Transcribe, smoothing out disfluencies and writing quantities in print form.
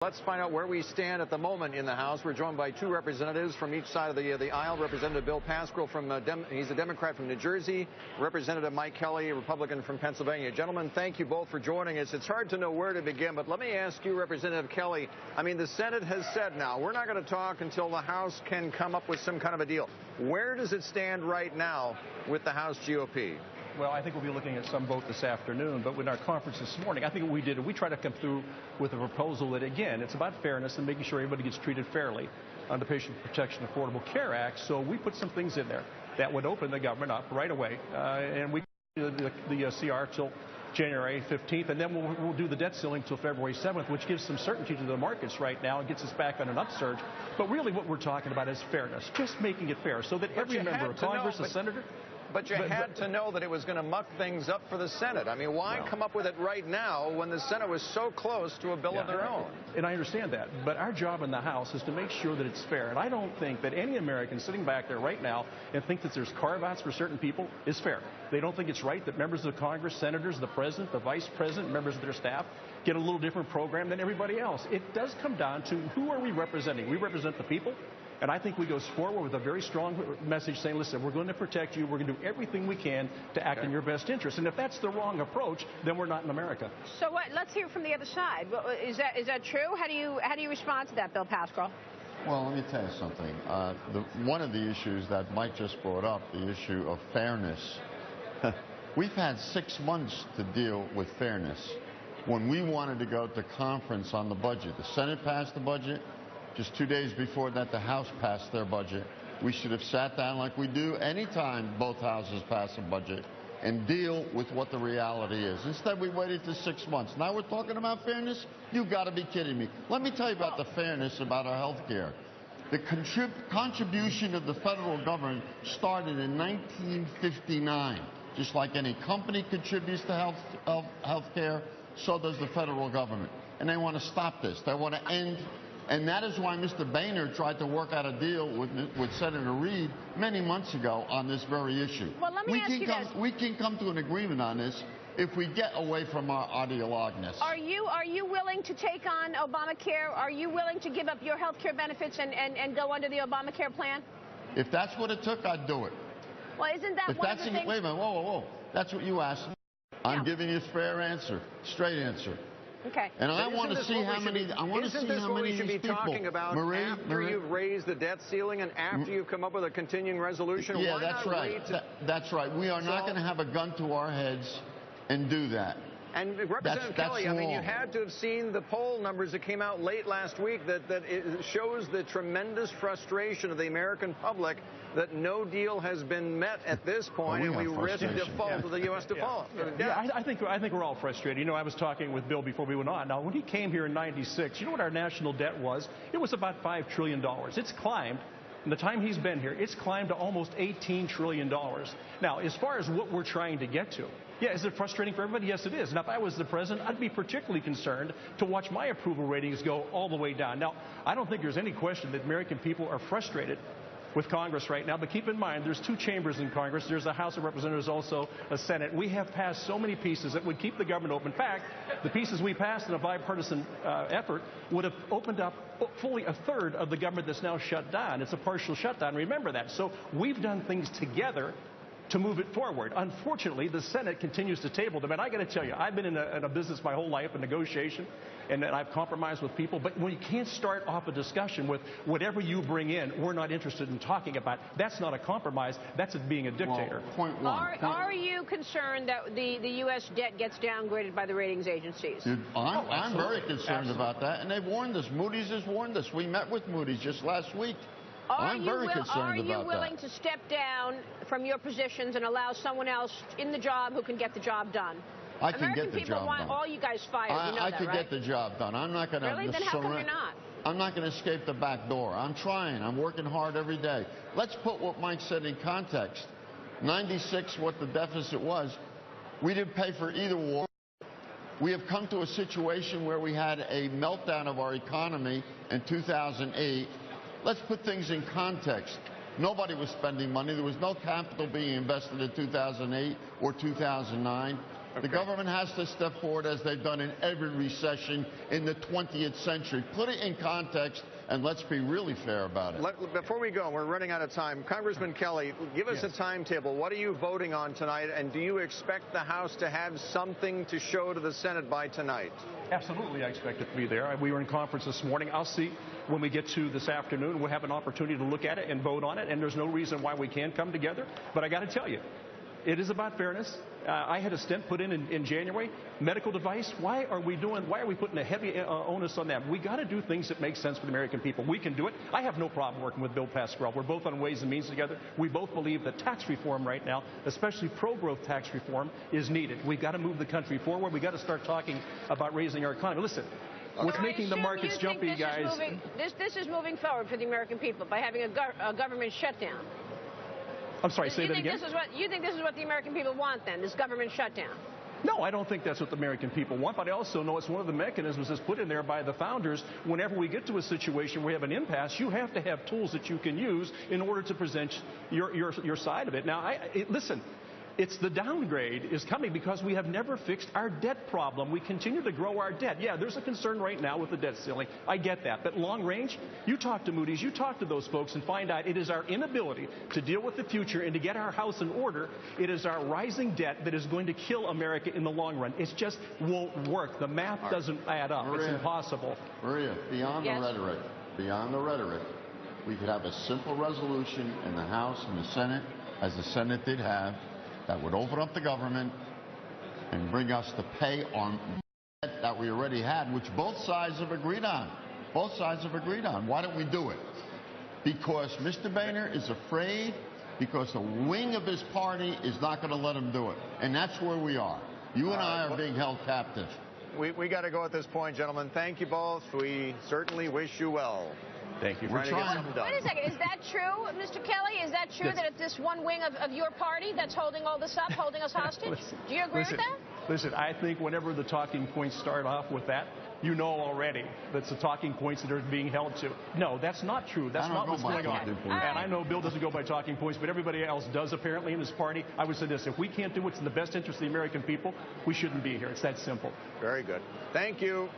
Let's find out where we stand at the moment in the House. We're joined by two representatives from each side of the aisle. Representative Bill Pascrell he's a Democrat from New Jersey. Representative Mike Kelly, a Republican from Pennsylvania. Gentlemen, thank you both for joining us. It's hard to know where to begin, but let me ask you, Representative Kelly. I mean, the Senate has said now we're not going to talk until the House can come up with some kind of a deal. Where does it stand right now with the House GOP? Well, I think we'll be looking at some vote this afternoon, but in our conference this morning, I think what we did, we tried to come through with a proposal that, again, it's about fairness and making sure everybody gets treated fairly on the Patient Protection Affordable Care Act. So we put some things in there that would open the government up right away, and we the CR till January 15th, and then we'll do the debt ceiling till February 7th, which gives some certainty to the markets right now and gets us back on an upsurge. But really what we're talking about is fairness, just making it fair so that every member of Congress, a senator... But you had to know that it was going to muck things up for the Senate. I mean, why come up with it right now when the Senate was so close to a bill of their own? And I understand that. But our job in the House is to make sure that it's fair. And I don't think that any American sitting back there right now and think that there's carve-outs for certain people is fair. They don't think it's right that members of Congress, senators, the president, the vice president, members of their staff get a little different program than everybody else. It does come down to who are we representing? We represent the people. And I think we go forward with a very strong message saying, listen, we're going to protect you. We're going to do everything we can to act in your best interest. And if that's the wrong approach, then we're not in America. So what? Let's hear from the other side. Is that true? How do you respond to that, Bill Pascrell? Well, let me tell you something. One of the issues that Mike just brought up, the issue of fairness. We've had 6 months to deal with fairness. When we wanted to go to conference on the budget, the Senate passed the budget. Just 2 days before that, the House passed their budget. We should have sat down like we do anytime both houses pass a budget and deal with what the reality is. Instead, we waited for 6 months. Now we're talking about fairness? You've got to be kidding me. Let me tell you about the fairness about our health care. The contribution of the federal government started in 1959. Just like any company contributes to health care, so does the federal government. And they want to stop this. They want to end. And that is why Mr. Boehner tried to work out a deal with Senator Reid many months ago on this very issue. Well, let me ask you this. We can come to an agreement on this if we get away from our ideologueness. Are you willing to take on Obamacare? Are you willing to give up your health care benefits and go under the Obamacare plan? If that's what it took, I'd do it. Well, isn't that one of the things? Wait a minute, whoa. That's what you asked. I'm giving you a fair answer, straight answer. Okay. And I want to see how many. I want to see how many we should be talking about after you've raised the debt ceiling and after you've come up with a continuing resolution? Yeah, that's right. That's right. We are not going to have a gun to our heads and do that. And Representative Kelly, I mean, you had to have seen the poll numbers that came out late last week that it shows the tremendous frustration of the American public that no deal has been met at this point, and we risk default of the U.S. default. I think we're all frustrated. You know, I was talking with Bill before we went on. Now, when he came here in '96, you know what our national debt was? It was about $5 trillion. It's climbed. In the time he's been here, it's climbed to almost $18 trillion. Now, as far as what we're trying to get to, yeah, is it frustrating for everybody? Yes, it is. Now, if I was the president, I'd be particularly concerned to watch my approval ratings go all the way down. Now, I don't think there's any question that American people are frustrated with Congress right now, but keep in mind there's two chambers in Congress. There's a House of Representatives, also a Senate. We have passed so many pieces that would keep the government open. In fact, the pieces we passed in a bipartisan effort would have opened up fully a third of the government that's now shut down. It's a partial shutdown. Remember that. So we've done things together to move it forward. Unfortunately, the Senate continues to table them. And I got to tell you, I've been in a business my whole life, in negotiation, and I've compromised with people. But when you can't start off a discussion with whatever you bring in, we're not interested in talking about, that's not a compromise. That's being a dictator. Well, point one. Are you concerned that the U.S. debt gets downgraded by the ratings agencies? I'm very concerned about that, and they've warned us. Moody's has warned us. We met with Moody's just last week. I'm very concerned about that. Are you willing to step down from your positions and allow someone else in the job who can get the job done? I can get the job done. American people want all you guys fired. You know I could get the job done. I'm not going to. Really? Then how come you're not? I'm not going to escape the back door. I'm trying. I'm working hard every day. Let's put what Mike said in context. 96, what the deficit was, we didn't pay for either war. We have come to a situation where we had a meltdown of our economy in 2008. Let's put things in context. Nobody was spending money. There was no capital being invested in 2008 or 2009. The government has to step forward as they've done in every recession in the 20th century. Put it in context, and let's be really fair about it. Before we go, we're running out of time. Congressman Kelly, give us a timetable. What are you voting on tonight, and do you expect the House to have something to show to the Senate by tonight? Absolutely, I expect it to be there. We were in conference this morning. I'll see when we get to this afternoon. We'll have an opportunity to look at it and vote on it, and there's no reason why we can't come together. But I got to tell you, it is about fairness. I had a stent put in January. Medical device, why are we putting a heavy onus on them? We got to do things that make sense for the American people. We can do it. I have no problem working with Bill Pascrell. We're both on Ways and Means together. We both believe that tax reform right now, especially pro-growth tax reform, is needed. We've got to move the country forward. We've got to start talking about raising our economy. Listen, what's making the markets jumpy, guys? This is moving forward for the American people by having a government shutdown. I'm sorry, say that again? You think this is what the American people want, then, this government shutdown? No, I don't think that's what the American people want, but I also know it's one of the mechanisms that's put in there by the founders. Whenever we get to a situation where we have an impasse, you have to have tools that you can use in order to present your side of it. Now, listen. It's the downgrade is coming because we have never fixed our debt problem. We continue to grow our debt. Yeah, there's a concern right now with the debt ceiling. I get that. But long range, you talk to Moody's, you talk to those folks and find out it is our inability to deal with the future and to get our house in order. It is our rising debt that is going to kill America in the long run. It just won't work. The math doesn't add up. Maria, it's impossible. Maria, beyond the rhetoric, we could have a simple resolution in the House and the Senate, as the Senate did have, that would open up the government and bring us to pay on debt that we already had, which both sides have agreed on. Both sides have agreed on. Why don't we do it? Because Mr. Boehner is afraid, because the wing of his party is not going to let him do it. And that's where we are. You and I are being held captive. We got to go at this point, gentlemen. Thank you both. We certainly wish you well. Thank you. We're trying. Wait a second. Is that true, Mr. Kelly? Is that true that it's this one wing of your party that's holding all this up, holding us hostage? Do you agree with that? Listen, I think whenever the talking points start off with that, you know already that's the talking points that are being held to. No, that's not true. That's not what's going on. And I know Bill doesn't go by talking points, but everybody else does apparently in his party. I would say this: if we can't do what's in the best interest of the American people, we shouldn't be here. It's that simple. Very good. Thank you.